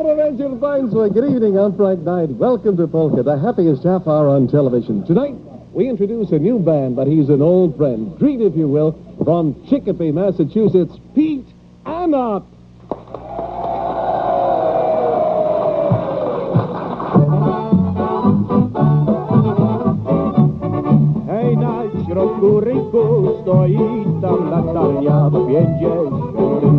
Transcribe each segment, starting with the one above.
Dobrovecher Państwa. Good evening. I'm Frank Knight. Welcome to Polka, the happiest half hour on television. Tonight, we introduce a new band, but he's an old friend. Greet, if you will, from Chicopee, Massachusetts, Pete Anop. Hej, na środku rynku stoi tam latarnia, 50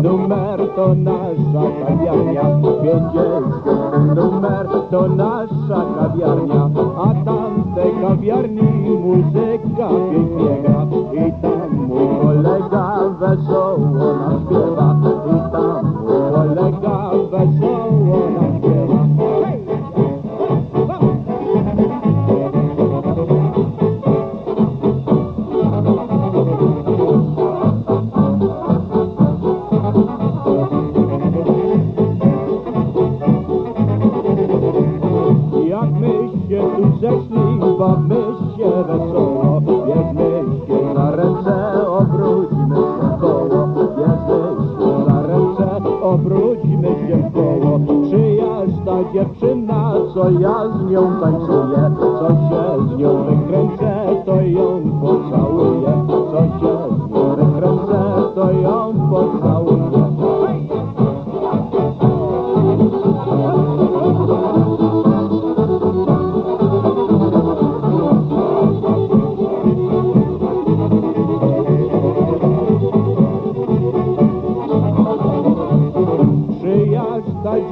numer to nasza kawiarnia, 50 numer to nasza kawiarnia, a tam w tej kawiarni muzyka pięknie gra i tam mój kolega wesoło nam śpiewa, i tam mój kolega wesoło nam śpiewa. Bawmy się wesoło, bierzmy się za ręce, obróćmy się w koło. Bierzmy się za ręce, obróćmy się w koło. Czyjaś ta dziewczyna, co ja z nią tańcuję, co się z nią wykręcę, to ją pocałuję. Co się z nią wykręcę, to ją pocałuję.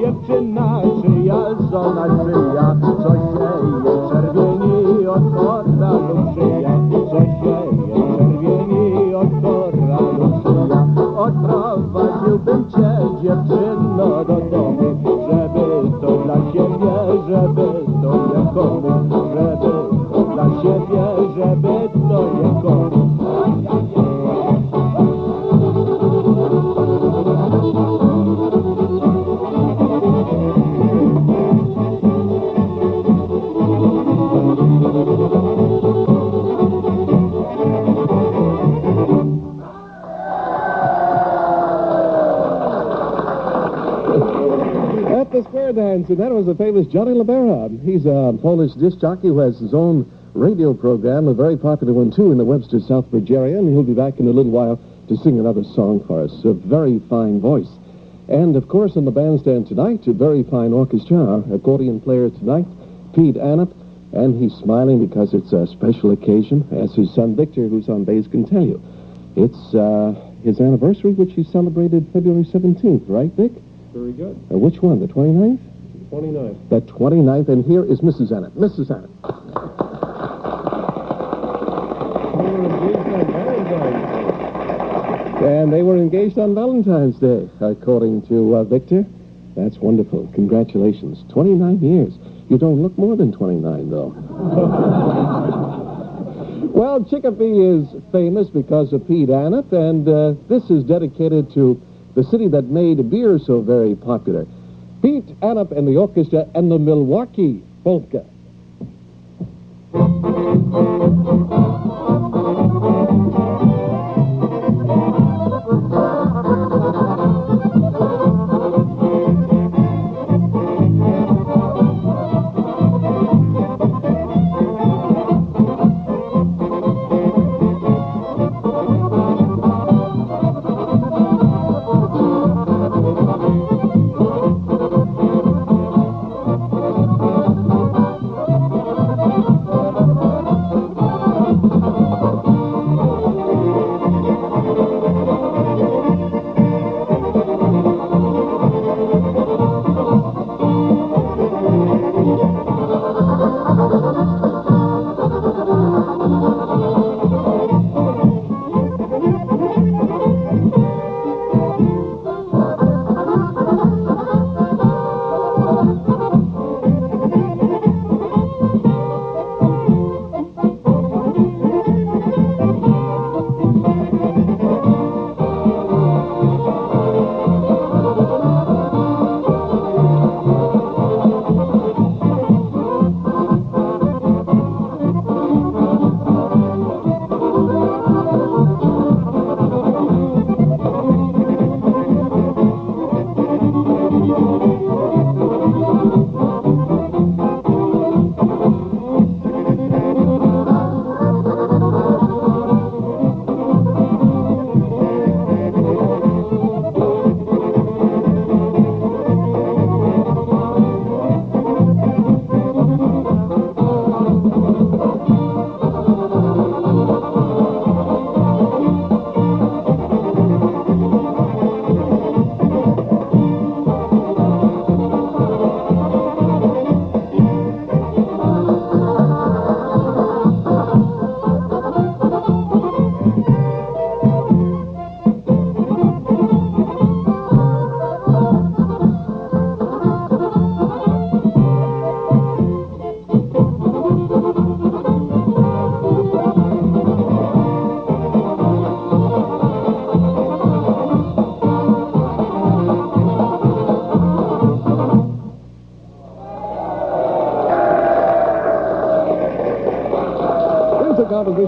Dziewczyna, czyja żona czyja, co się jej czerwieni od koralu szyja, co się jej czerwieni od koralu szyja. Odprowadziłbym cię, dziewczyno, do domu, żeby to dla siebie, żeby to nie komu, żeby to dla siebie, żeby to nie komu. Square dance, and that was the famous Johnny Libera. He's a Polish disc jockey who has his own radio program, a very popular one, too, in the Webster Southbridge area, and he'll be back in a little while to sing another song for us. A very fine voice. And, of course, in the bandstand tonight, a very fine orchestra, accordion player tonight, Pete Anop, and he's smiling because it's a special occasion, as his son Victor, who's on bass, can tell you. It's his anniversary, which he celebrated February 17th, right, Vic? Very good. Which one, the 29th? 29th. The 29th, and here is Mrs. Anop. Mrs. Anop. And they were engaged on Valentine's Day, according to Victor. That's wonderful. Congratulations. 29 years. You don't look more than 29, though. Well, Chicopee is famous because of Pete Anop, and this is dedicated to the city that made beer so very popular. Pete Anop and the orchestra and the Milwaukee Polka.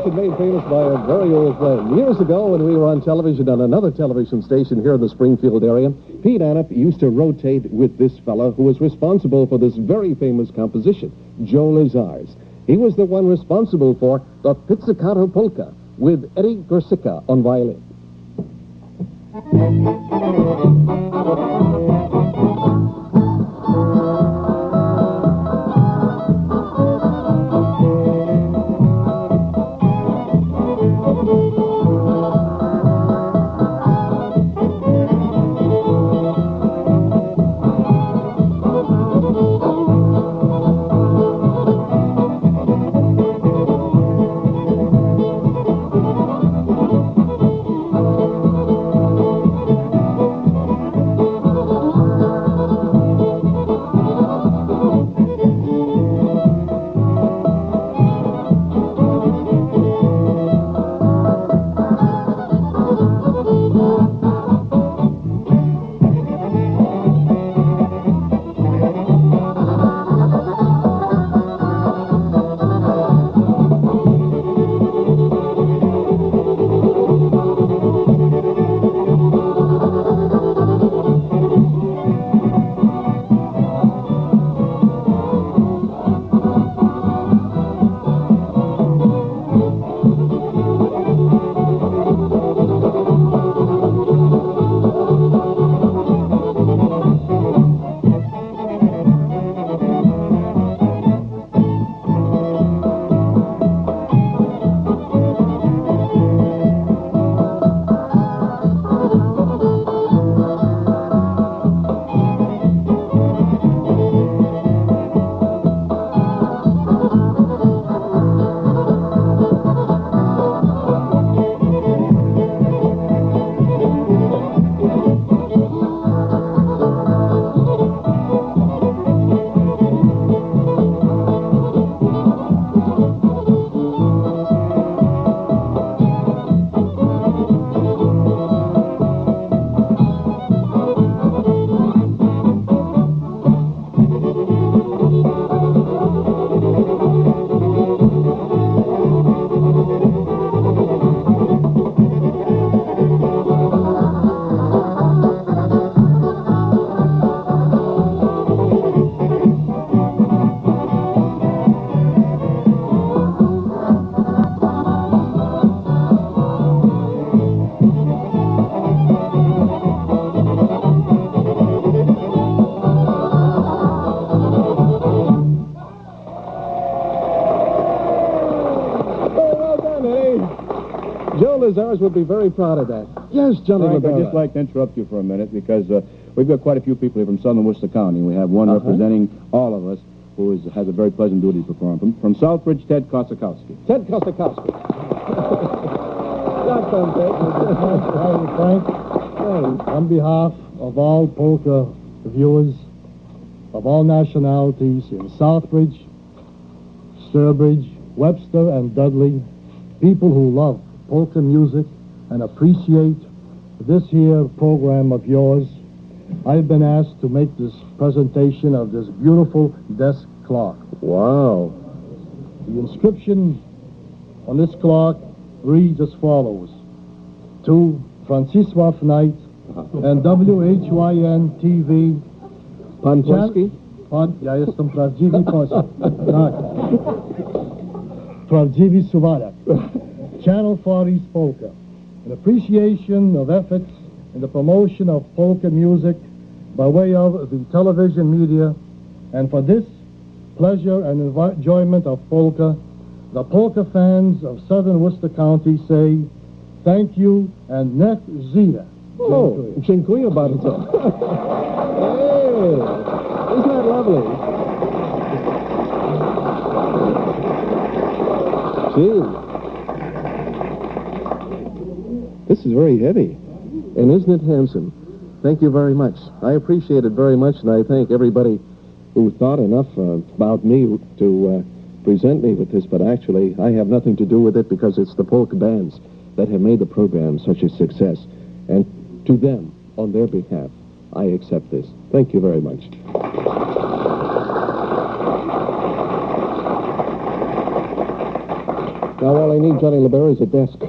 tradition made famous by a very old friend. Years ago, when we were on television on another television station here in the Springfield area, Pete Anop used to rotate with this fellow who was responsible for this very famous composition, Joe Lazar's. He was the one responsible for the Pizzicato Polka with Eddie Gorsica on violin. Joe Lazar's would be very proud of that. Yes, Johnny Frank, Labella. I'd just like to interrupt you for a minute because we've got quite a few people here from southern Worcester County. We have one representing all of us who has a very pleasant duty to perform. From Southbridge, Ted Kosakowski. Ted Kosakowski. Hi, Frank. On behalf of all polka viewers of all nationalities in Southbridge, Sturbridge, Webster, and Dudley, people who love polka music and appreciate this here program of yours, I've been asked to make this presentation of this beautiful desk clock. Wow. The inscription on this clock reads as follows: to Francisław Knight and WHYN TV. Pan Polski? Ja jestem prawdziwy Polak. Tak. Prawdziwy Suwalak. Channel 40's Polka. An appreciation of efforts in the promotion of polka music by way of the television media, and for this pleasure and enjoyment of polka, the polka fans of southern Worcester County say thank you and nek zia. Oh, dziękuję bardzo. Hey, isn't that lovely? Gee. This is very heavy. And isn't it handsome? Thank you very much. I appreciate it very much, and I thank everybody who thought enough about me to present me with this, but actually I have nothing to do with it because it's the polka bands that have made the program such a success. And to them, on their behalf, I accept this. Thank you very much. Now, all I need, Johnny LeBera, is a desk.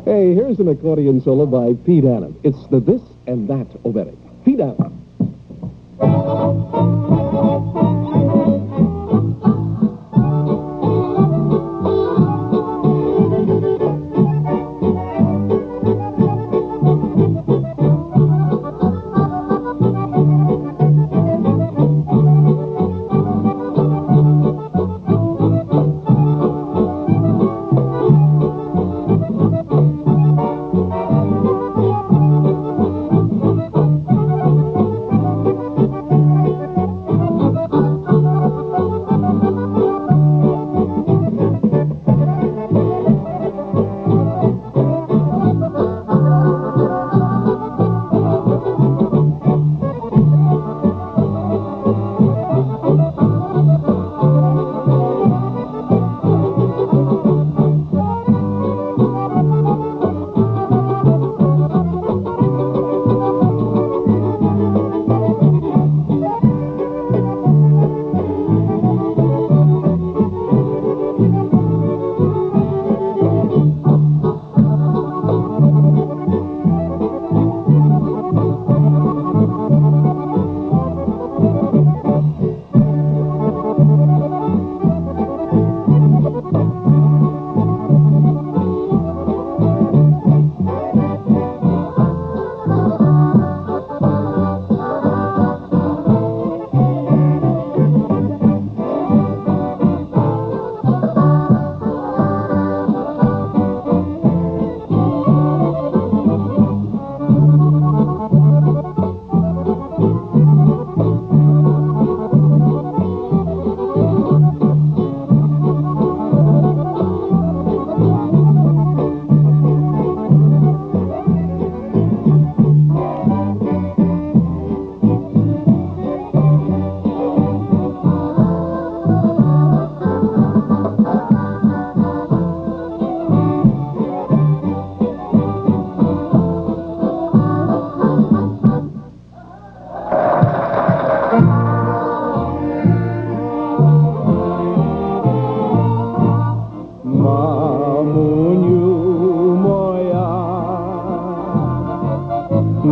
Hey, here's an accordion solo by Pete Anop. It's the This and That Oberek. Pete Anop.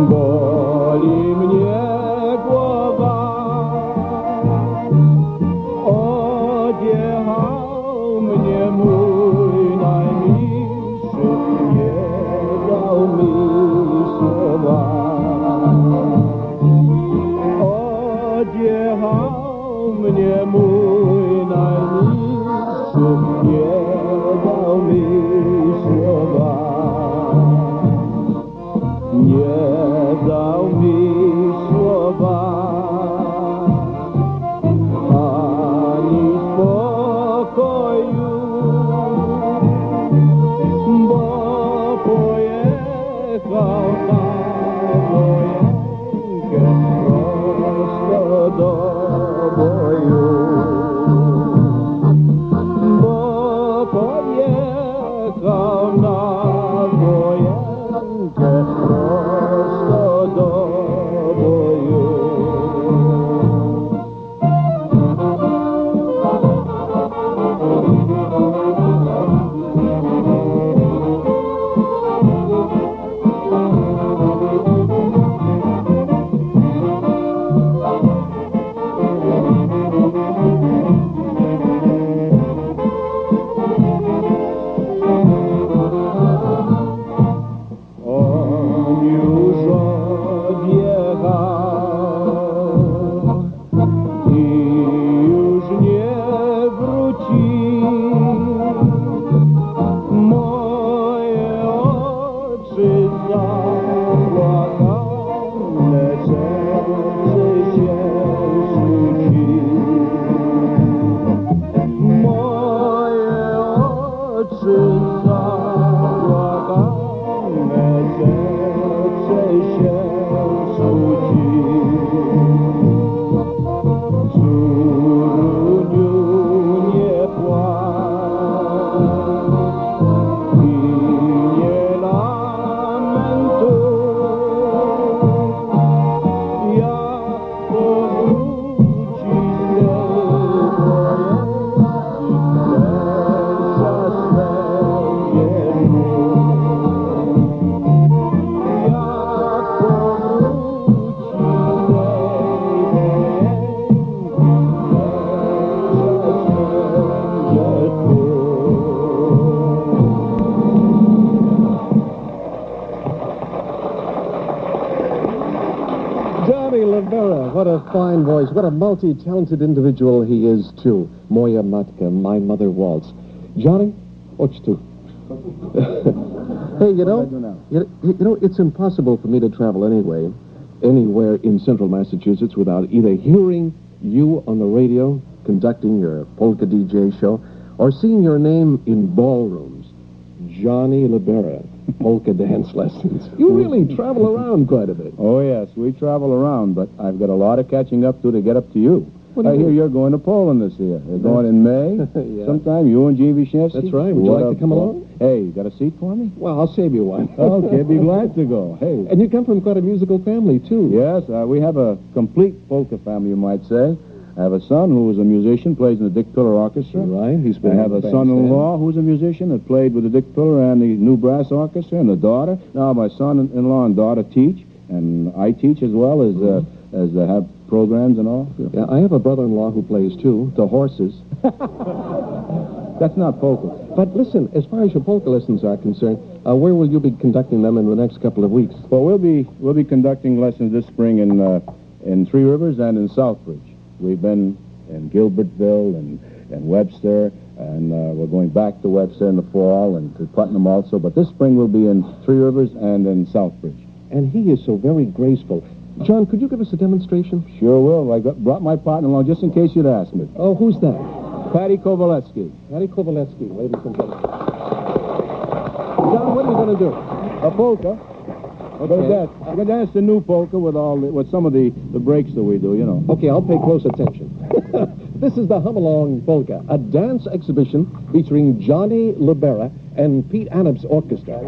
Boli mnie głowa, odjechał mnie mój najmilszy, nie dał mi słowa. Odjechał mnie mój najmilszy, nie dał mi słowa. Nie dał mi słowa ani spokoju, bo pojechał na wojenkę prosto do boju. Johnny Libera, what a fine voice. What a multi-talented individual he is, too. Moja Matka, My Mother Waltz. Johnny, what's tu? Hey, you know, it's impossible for me to travel anywhere in central Massachusetts without either hearing you on the radio conducting your polka DJ show or seeing your name in ballrooms. Johnny Libera, polka dance lessons. You really travel around quite a bit. Oh, yes, we travel around, but I've got a lot of catching up to get up to you. I hear you're going to Poland this year. You're going in May? Yeah. Sometime, you and G. Vyshniewski? That's right. Would you like to come along? Hey, you got a seat for me? Well, I'll save you one. Okay, be glad to go. Hey. And you come from quite a musical family, too. Yes, we have a complete polka family, you might say. I have a son who is a musician, plays in the Dick Piller Orchestra. Right. He's I have a son-in-law who's a musician that played with the Dick Piller and the New Brass Orchestra, and a daughter. Now, my son-in-law and daughter teach, and I teach as well as have programs and all. Yeah, I have a brother-in-law who plays, too, the horses. That's not polka. But listen, as far as your polka lessons are concerned, where will you be conducting them in the next couple of weeks? Well, we'll be conducting lessons this spring in Three Rivers and in Southbridge. We've been in Gilbertville and Webster, and we're going back to Webster in the fall and to Putnam also. But this spring we'll be in Three Rivers and in Southbridge. And he is so very graceful. John, could you give us a demonstration? Sure will. I brought my partner along just in case you'd ask me. Oh, who's that? Patty Kovaletsky. Patty Kovaletsky, ladies and gentlemen. John, what are you going to do? A polka. Okay. I'm going to dance the new polka with some of the breaks that we do, you know. Okay, I'll pay close attention. This is the Hum Along Polka, a dance exhibition featuring Johnny Libera and Pete Anop's orchestra.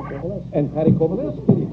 And Patty Kovaletsky.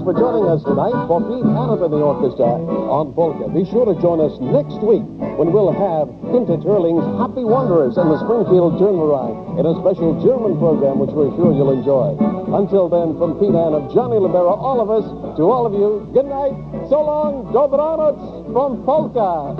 For joining us tonight for Pete Anop and the orchestra on Polka. Be sure to join us next week when we'll have Vintage Hurling's Happy Wanderers and the Springfield Journal in a special German program which we're sure you'll enjoy. Until then, from Pete Anop, Johnny Libera, all of us, to all of you, good night, so long, dobranoc from Polka.